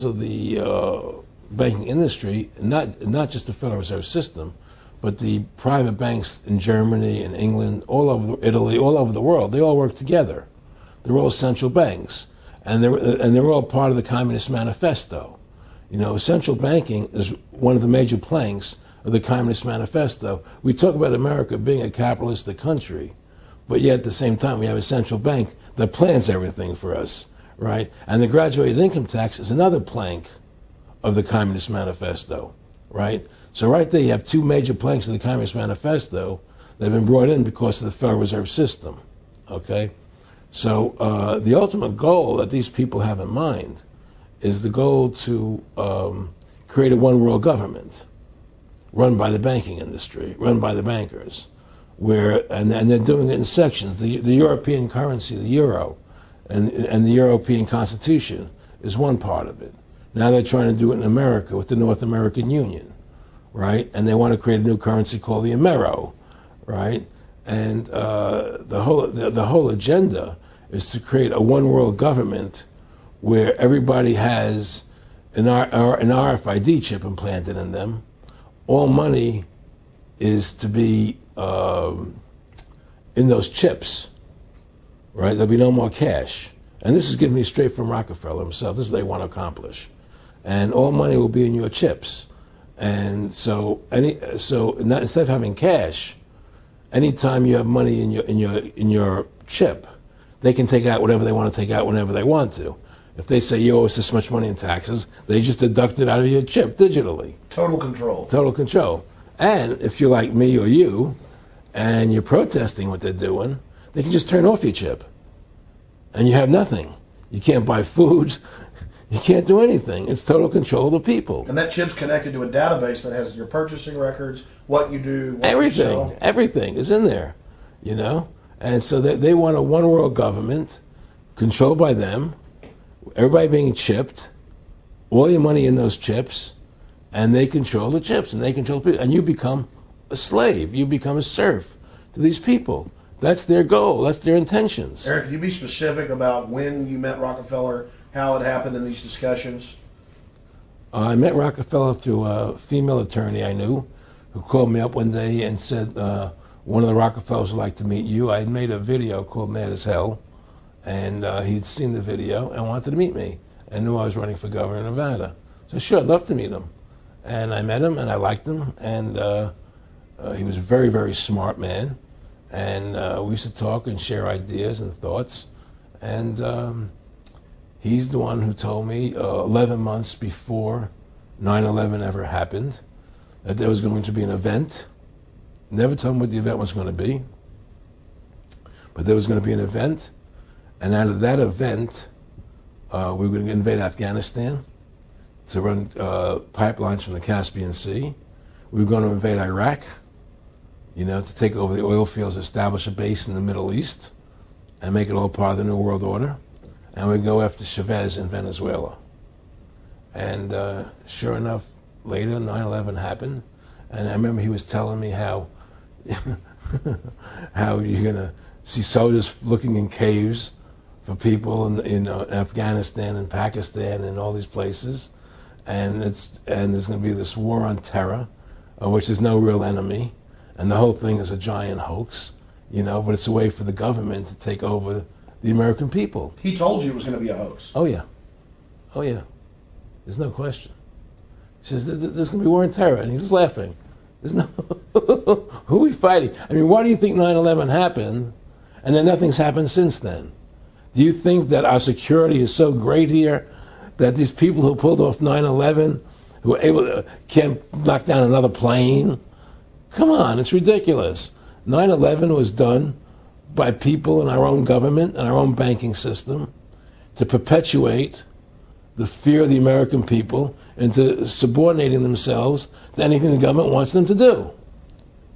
of the banking industry, not just the Federal Reserve System, but the private banks in Germany and England, all over Italy, all over the world, they all work together. They're all central banks, and they're all part of the Communist Manifesto. You know, central banking is one of the major planks of the Communist Manifesto. We talk about America being a capitalistic country, but yet at the same time we have a central bank that plans everything for us, right? And the graduated income tax is another plank of the Communist Manifesto, right? So right there you have two major planks of the Communist Manifesto that have been brought in because of the Federal Reserve System, okay? So the ultimate goal that these people have in mind is the goal to create a one-world government run by the banking industry, run by the bankers, and they're doing it in sections. The European currency, the euro, and the European Constitution is one part of it. Now they're trying to do it in America with the North American Union, right? And they want to create a new currency called the Amero, right? And the whole agenda is to create a one-world government where everybody has an RFID chip implanted in them. All money is to be in those chips, right? There'll be no more cash. And this is given me straight from Rockefeller himself. This is what they want to accomplish. And all money will be in your chips. And so instead of having cash, anytime you have money in your chip, they can take out whatever they want to take out whenever they want to. If they say you owe us this much money in taxes, they just deduct it out of your chip digitally. Total control. Total control. And if you're like me or you, and you're protesting what they're doing, they can just turn off your chip. And you have nothing. You can't buy food. You can't do anything. It's total control of the people. And that chip's connected to a database that has your purchasing records, what you do, what everything, you sell. Everything is in there, you know? And so they want a one-world government controlled by them, everybody being chipped, all your money in those chips, and they control the chips, and they control people. And you become a slave. You become a serf to these people. That's their goal. That's their intentions. Eric, can you be specific about when you met Rockefeller, how it happened in these discussions? I met Rockefeller through a female attorney I knew who called me up one day and said, one of the Rockefellers would like to meet you. I had made a video called Mad as Hell, and he'd seen the video and wanted to meet me and knew I was running for governor of Nevada. So sure, I'd love to meet him. And I met him and I liked him, and he was a very, very smart man. And we used to talk and share ideas and thoughts. And he's the one who told me 11 months before 9/11 ever happened that there was going to be an event. Never told me what the event was going to be, but there was going to be an event. And out of that event, we were going to invade Afghanistan to run pipelines from the Caspian Sea. We were going to invade Iraq, you know, to take over the oil fields, establish a base in the Middle East, and make it all part of the New World Order. And we'd go after Chavez in Venezuela. And sure enough, later, 9/11 happened. And I remember he was telling me how how you're going to see soldiers looking in caves for people in Afghanistan and Pakistan and all these places. And there's going to be this war on terror, which is no real enemy. And the whole thing is a giant hoax, you know, but it's a way for the government to take over the American people. He told you it was going to be a hoax. Oh, yeah. Oh, yeah. There's no question. He says, there's going to be war on terror. And he's just laughing. There's no, who are we fighting? I mean, why do you think 9/11 happened and then nothing's happened since then? Do you think that our security is so great here that these people who pulled off 9/11, who were able to, can't knock down another plane? Come on, it's ridiculous. 9/11 was done by people in our own government and our own banking system to perpetuate the fear of the American people into subordinating themselves to anything the government wants them to do.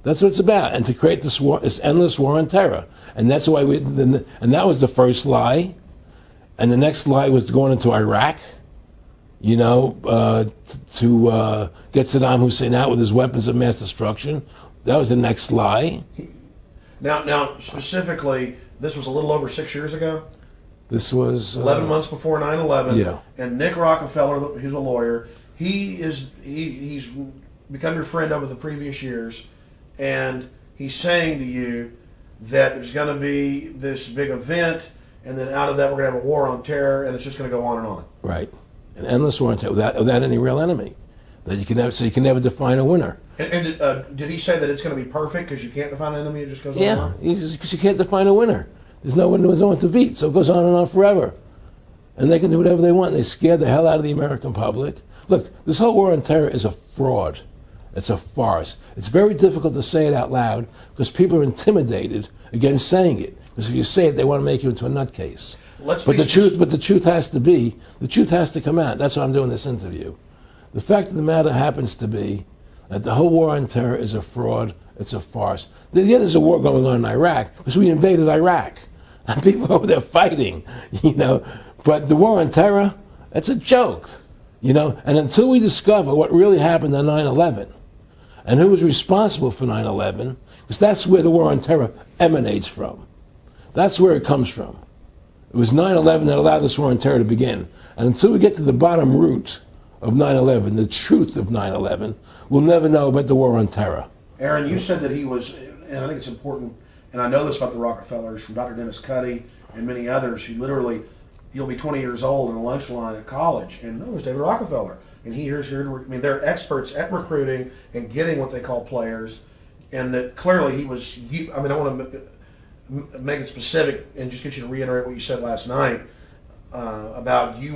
That's what it's about, and to create this war, this endless war on terror. And that's why and that was the first lie. And the next lie was going into Iraq, you know, to get Saddam Hussein out with his weapons of mass destruction. That was the next lie. Now, specifically, this was a little over 6 years ago? This was 11 months before 9/11. Yeah. And Nick Rockefeller, who's a lawyer, he's become your friend over the previous years, and he's saying to you that there's going to be this big event, and then out of that we're going to have a war on terror, and it's just going to go on and on. Right, an endless war on terror without any real enemy. That you can never define a winner. And did he say that it's going to be perfect because you can't define an enemy? It just goes on Yeah, and on? because you can't define a winner. There's no one to beat, so it goes on and on forever. And they can do whatever they want. They scare the hell out of the American public. Look, this whole war on terror is a fraud. It's a farce. It's very difficult to say it out loud because people are intimidated against saying it. Because if you say it, they want to make you into a nutcase. But the truth has to come out. That's why I'm doing this interview. The fact of the matter happens to be that the whole war on terror is a fraud. It's a farce. Yeah, there's a war going on in Iraq because we invaded Iraq. And people over there fighting, But the war on terror, it's a joke, And until we discover what really happened on 9/11 and who was responsible for 9/11, because that's where the war on terror emanates from. That's where it comes from. It was 9/11 that allowed this war on terror to begin. And until we get to the bottom root of 9/11, the truth of 9/11, we'll never know about the war on terror. Aaron, you said that he was, and I think it's important, and I know this about the Rockefellers from Dr. Dennis Cuddy and many others who literally, you'll be 20 years old in a lunch line at college, and there's David Rockefeller. And they're experts at recruiting and getting what they call players, and that clearly he was, I want to make it specific and just get you to reiterate what you said last night about you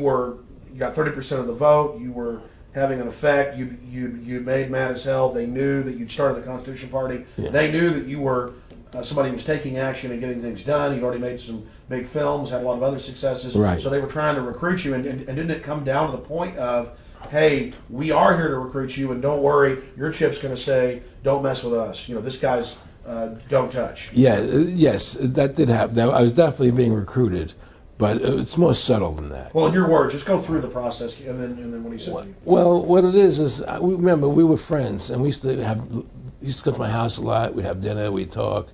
got 30% of the vote, you were having an effect, you made mad as hell, they knew that you'd started the Constitution Party, they knew that you were somebody who was taking action and getting things done, you'd already made some big films, had a lot of other successes, right. So they were trying to recruit you, and didn't it come down to the point of, hey, we are here to recruit you, and don't worry, your chip's going to say, don't mess with us, this guy's don't touch. Yeah, yes, that did happen. I was definitely being recruited, but it's more subtle than that. Well, in your words, just go through the process, and then what he said to you. Well, what it is remember, we were friends, and we used to go to my house a lot. We'd have dinner, we'd talk,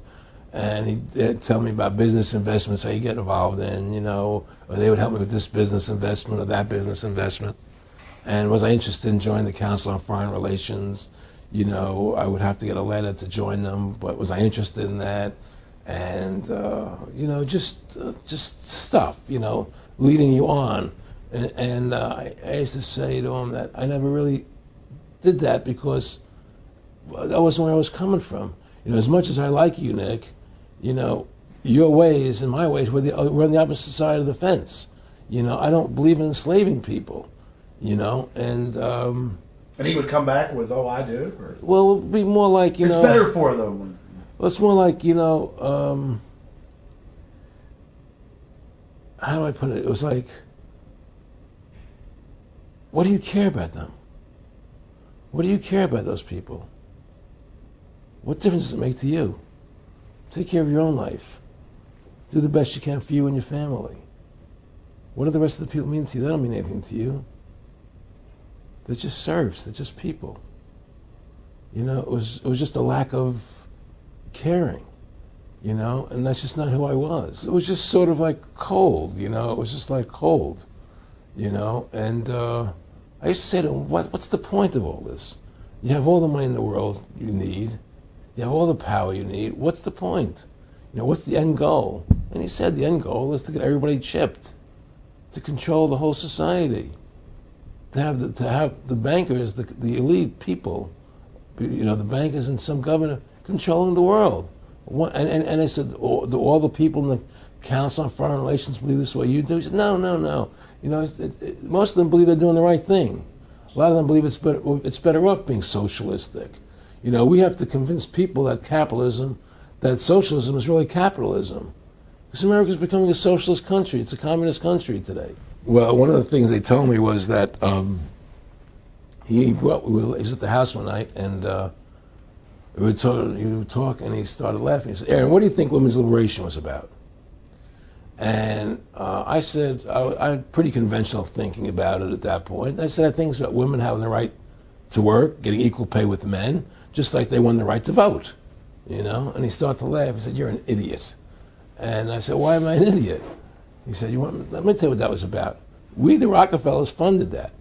and he'd tell me about business investments, how you get involved in, or they would help me with this business investment or that business investment. And was I interested in joining the Council on Foreign Relations? I would have to get a letter to join them, but was I interested in that? And, just stuff, leading you on. And I used to say to him that I never really did that because that wasn't where I was coming from. As much as I like you, Nick, your ways and my ways, we're on the opposite side of the fence. I don't believe in enslaving people, And he would come back with, "Oh, I do." Or? Well, it would be more like it's better for them. Well, it's more like how do I put it? It was like, what do you care about them? What do you care about those people? What difference does it make to you? Take care of your own life. Do the best you can for you and your family. What do the rest of the people mean to you? They don't mean anything to you. They're just serfs. They're just people. It was just a lack of caring, and that's just not who I was. It was just sort of like cold, it was just like cold, and I used to say to him, what's the point of all this? You have all the money in the world you need. You have all the power you need. What's the point? What's the end goal? And he said the end goal is to get everybody chipped, to control the whole society, to have the bankers, the elite people, the bankers and some governor controlling the world. And I said, do all the people in the Council on Foreign Relations believe this way you do? He said, no. Most of them believe they're doing the right thing. A lot of them believe it's better off being socialistic. We have to convince people that socialism is really capitalism. Because America's becoming a socialist country. It's a communist country today. Well, one of the things they told me was that he was at the house one night, and he would talk, and he started laughing. He said, "Aaron, what do you think women's liberation was about?" And I said, I had pretty conventional thinking about it at that point. I said, I think it's about women having the right to work, getting equal pay with men, just like they won the right to vote, And he started to laugh. He said, "You're an idiot." And I said, "Why am I an idiot?" He said, let me tell you what that was about. We, the Rockefellers, funded that.